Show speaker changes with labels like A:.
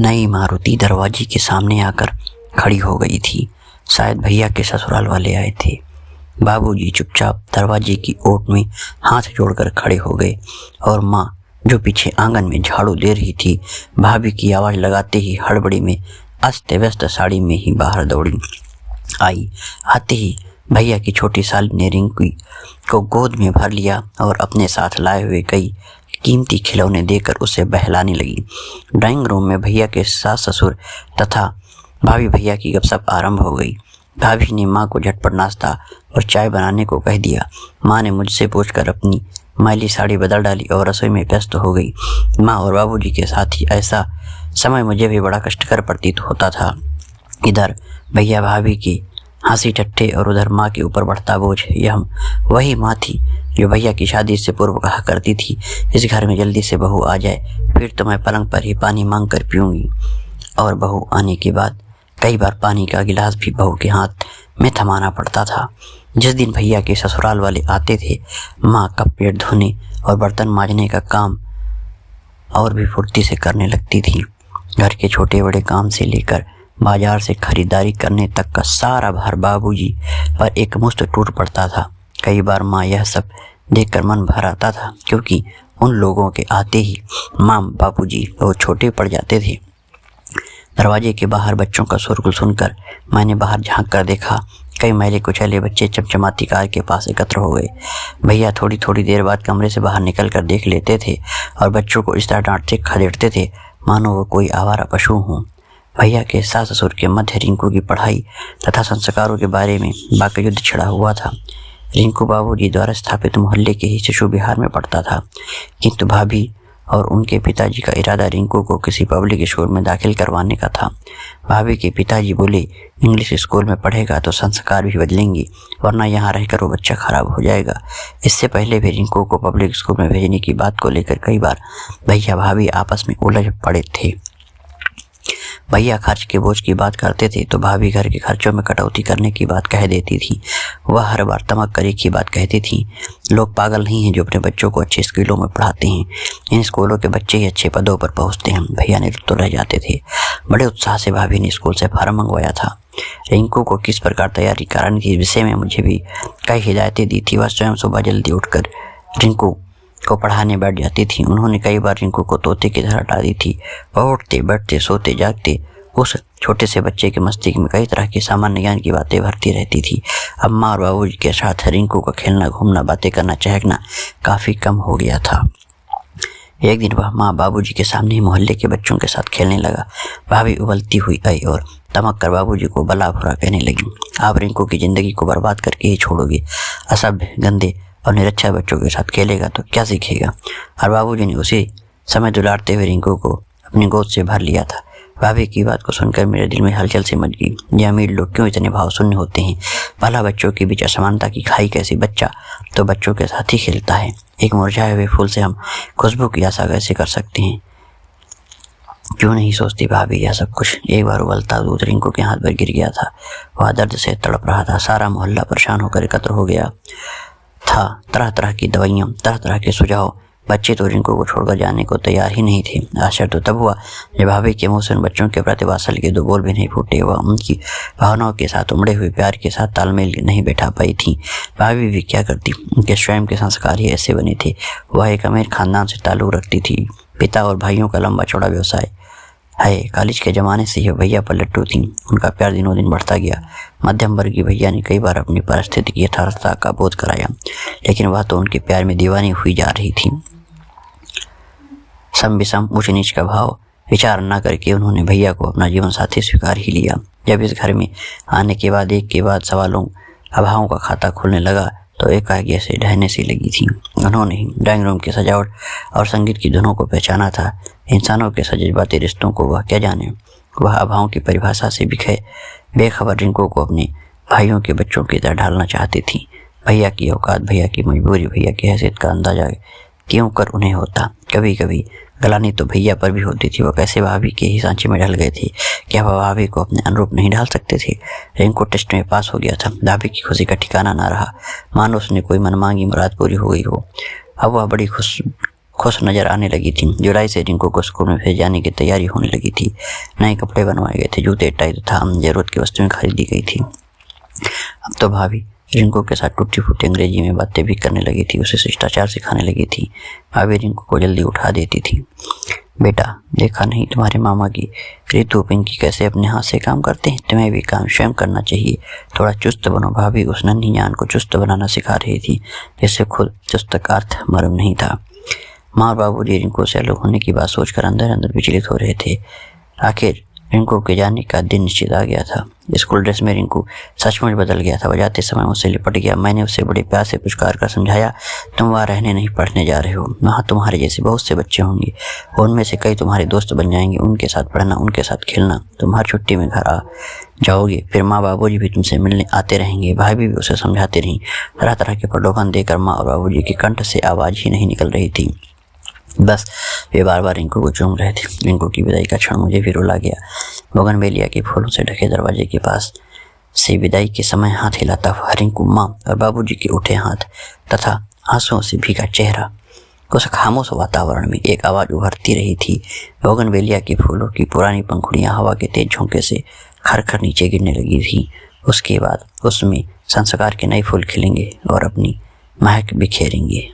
A: नई मारुति दरवाजे के सामने आकर खड़ी हो गई थी। शायद भैया के ससुराल वाले आए थे। बाबूजी चुपचाप दरवाजे की ओट में हाथ जोड़कर खड़े हो गए और माँ जो पीछे आंगन में झाड़ू दे रही थी, भाभी की आवाज़ लगाते ही हड़बड़ी में अस्त व्यस्त साड़ी में ही बाहर दौड़ी आई। आते ही भैया की छोटी साली ने रिंकू को गोद में भर लिया और अपने साथ लाए हुए कई कीमती खिलौने देकर उसे बहलाने लगी। ड्राइंग रूम में भैया के सास ससुर तथा भाभी भैया की गपशप आरंभ हो गई। भाभी ने माँ को झटपट नाश्ता और चाय बनाने को कह दिया। माँ ने मुझसे पूछकर अपनी मैली साड़ी बदल डाली और रसोई में व्यस्त हो गई। माँ और बाबूजी के साथ ही ऐसा समय मुझे भी बड़ा कष्टकर प्रतीत होता था। इधर भैया भाभी की हंसी ठट्ठे और उधर माँ के ऊपर बढ़ता बोझ। यह वही माँ थी जो भैया की शादी से पूर्व कहा करती थी, इस घर में जल्दी से बहू आ जाए, फिर तो मैं पलंग पर ही पानी मांग कर पीऊँगी। और बहू आने के बाद कई बार पानी का गिलास भी बहू के हाथ में थमाना पड़ता था। जिस दिन भैया के ससुराल वाले आते थे, माँ कप प्लेट धोने और बर्तन मांजने का काम और भी फुर्ती से करने लगती थी। घर के छोटे बड़े काम से लेकर बाजार से खरीदारी करने तक का सारा भार बाबूजी पर एक मुश्त टूट पड़ता था। कई बार माँ यह सब देखकर मन भर आता था, क्योंकि उन लोगों के आते ही माँ बाबूजी बहुत छोटे पड़ जाते थे। दरवाजे के बाहर बच्चों का शोरगुल सुनकर मैंने बाहर झांक कर देखा। कई मैले कुचले बच्चे चमचमाती कार के पास एकत्र हो गए। भैया थोड़ी थोड़ी देर बाद कमरे से बाहर निकल कर देख लेते थे और बच्चों को इस तरह डांटते खदेड़ते थे मानो वो कोई आवारा पशु हों। भैया के सास ससुर के मध्य रिंकू की पढ़ाई तथा संस्कारों के बारे में बाकी युद्ध छिड़ा हुआ था। रिंकू बाबूजी द्वारा स्थापित मोहल्ले के ही शिशु विहार में पढ़ता था, किंतु भाभी और उनके पिताजी का इरादा रिंकू को किसी पब्लिक स्कूल में दाखिल करवाने का था। भाभी के पिताजी बोले, इंग्लिश स्कूल में पढ़ेगा तो संस्कार भी बदलेंगे, वरना यहाँ रहकर वो बच्चा खराब हो जाएगा। इससे पहले भी रिंकू को पब्लिक स्कूल में भेजने की बात को लेकर कई बार भैया भाभी आपस में उलझ पड़े थे। भैया खर्च के बोझ की बात करते थे तो भाभी घर के खर्चों में कटौती करने की बात कह देती थी। वह हर बार तमक करे की बात कहती थी। लोग पागल नहीं हैं जो अपने बच्चों को अच्छे स्कूलों में पढ़ाते हैं। इन स्कूलों के बच्चे ही अच्छे पदों पर पहुंचते हैं। भैया ने तो रह जाते थे। बड़े उत्साह से भाभी ने स्कूल से फार्म मंगवाया था। रिंकू को किस प्रकार तैयारी करानी थी, इस विषय में मुझे भी कई हिदायतें दी थी। वह स्वयं सुबह जल्दी उठकर रिंकू को पढ़ाने बैठ जाती थी। उन्होंने कई बार रिंकू को तोते की तरह हटा दी थी। वह उठते बैठते सोते जागते उस छोटे से बच्चे के मस्तिष्क में कई तरह की सामान्य ज्ञान की बातें भरती रहती थी। अम्मा और बाबूजी के साथ रिंकू का खेलना घूमना बातें करना चहकना काफ़ी कम हो गया था। एक दिन वह माँ बाबूजी के सामने ही मोहल्ले के बच्चों के साथ खेलने लगा। भाभी उबलती हुई आई और तमक कर बाबूजी को भला बुरा कहने लगी, आप रिंकू की ज़िंदगी को बर्बाद करके ही छोड़ोगे। असभ्य गंदे और निरक्षर बच्चों के साथ खेलेगा तो क्या सीखेगा। और बाबूजी ने उसी समय दुलारते हुए रिंकू को अपनी गोद से भर लिया था। भाभी की बात को सुनकर मेरे दिल में हलचल से मच गई। ये अमीर लोग क्यों इतने भावशून्य होते हैं। भला बच्चों के बीच असमानता की खाई कैसी। बच्चा तो बच्चों के साथ ही खेलता है। एक मुरझाए हुए फूल से हम खुशबू की आशा कैसे कर सकते हैं। क्यों नहीं सोचती भाभी यह सब कुछ। एक बार उबलता दूध रिंकू के हाथ पर गिर गया था। वह दर्द से तड़प रहा था। सारा मोहल्ला परेशान होकर एकत्र हो गया था। तरह तरह की दवाइयाँ, तरह तरह के सुझाव। बच्चे तो रिंकू को छोड़कर जाने को तैयार ही नहीं थे। आश्चर्य तो तब हुआ जब भाभी के मुंह से उन बच्चों के प्रति वात्सल्य के दो बोल भी नहीं फूटे। वह उनकी भावनाओं के साथ उमड़े हुए प्यार के साथ तालमेल नहीं बैठा पाई थी। भाभी भी क्या करती, उनके स्वयं के संस्कार ही ऐसे बने थे। वह एक अमीर खानदान से ताल्लुक रखती थी। पिता और भाइयों का लंबा चौड़ा व्यवसाय है। कॉलेज के ज़माने से यह भैया पर लट्टू थी। उनका प्यार दिनों दिन बढ़ता गया। मध्यम वर्गीय भैया ने कई बार अपनी परिस्थिति की यथार्थता का बोध कराया, लेकिन वह तो उनके प्यार में दीवानी हुई जा रही थी। सम विषम ऊंच नीच का भाव विचार न करके उन्होंने भैया को अपना जीवन साथी स्वीकार ही लिया। जब इस घर में आने के बाद एक के बाद सवालों अभावों का खाता खुलने लगा तो एकाएक ऐसे ढहने सी लगी थी। उन्होंने ड्राइंग रूम की सजावट और संगीत की धुनों को पहचाना था। इंसानों के सजबाती रिश्तों को वह क्या जाने। वह अभावों की परिभाषा से बेखबर रिंकू को अपने भाइयों के बच्चों की तरह ढालना चाहती थी। भैया की औकात, भैया की मजबूरी, भैया की हैसियत का अंदाजा क्यों कर उन्हें होता। कभी कभी गलानी तो भैया पर भी होती थी। वह कैसे भाभी के ही सांचे में ढल गए थे। क्या वह भाभी को अपने अनुरूप नहीं ढाल सकते थे। रिंकू टेस्ट में पास हो गया था। भाभी की खुशी का ठिकाना ना रहा, मानो उसने कोई मनमांगी मुराद पूरी हो गई हो। अब वह बड़ी खुश नजर आने लगी थी। जुलाई से रिंकू को स्कूल में भेज जाने की तैयारी होने लगी थी। नए कपड़े बनवाए गए थे, जूते टाई तथा जरूरत की वस्तुएं खरीदी गई थी। अब तो भाभी रिंकू के साथ टूटी फूटी अंग्रेजी में बातें भी करने लगी थी, उसे शिष्टाचार सिखाने लगी थी। भाभी रिंकू को जल्दी उठा देती थी। बेटा, देखा नहीं तुम्हारे मामा की रितु पिंकी कैसे अपने हाथ से काम करते हैं, तुम्हें भी काम स्वयं करना चाहिए। थोड़ा चुस्त बनो। भाभी उस नन्ही जान को चुस्त बनाना सिखा रही थी, जिससे खुद चुस्त का अर्थ मालूम नहीं था। माँ और बाबूजी रिंकू से अलग होने की बात सोचकर अंदर अंदर विचलित हो रहे थे। आखिर रिंकू के जाने का दिन निश्चित आ गया था। स्कूल ड्रेस में रिंकू सचमुच बदल गया था। बजाते समय मुझसे लिपट गया। मैंने उसे बड़े प्यार से पुचकार कर समझाया, तुम वहाँ रहने नहीं पढ़ने जा रहे हो। वहाँ तुम्हारे जैसे बहुत से बच्चे होंगे, उनमें से कई तुम्हारे दोस्त बन जाएंगे। उनके साथ पढ़ना, उनके साथ खेलना। तुम हर छुट्टी में घर आ जाओगे, फिर माँ बाबूजी भी तुमसे मिलने आते रहेंगे। भाभी भी उसे समझाते रही। तरह तरह के प्रलोभन देकर माँ और बाबूजी के कंठ से आवाज़ ही नहीं निकल रही थी, बस वे बार बार रिंकू को चूम रहे थे। रिंकू की विदाई का क्षण मुझे भी रुला गया। बोगनवेलिया के फूलों से ढके दरवाजे के पास से विदाई के समय हाथ हिलाता हुआ रिंकू, माँ और बाबूजी के उठे हाथ तथा आंसुओं से भीगा चेहरा। उस खामोश वातावरण में एक आवाज़ उभरती रही थी। बोगनवेलिया के फूलों की पुरानी पंखुड़ियाँ हवा के तेज झोंके से खरखर नीचे गिरने लगी थी। उसके बाद उसमें संस्कार के नए फूल खिलेंगे और अपनी महक बिखेरेंगे।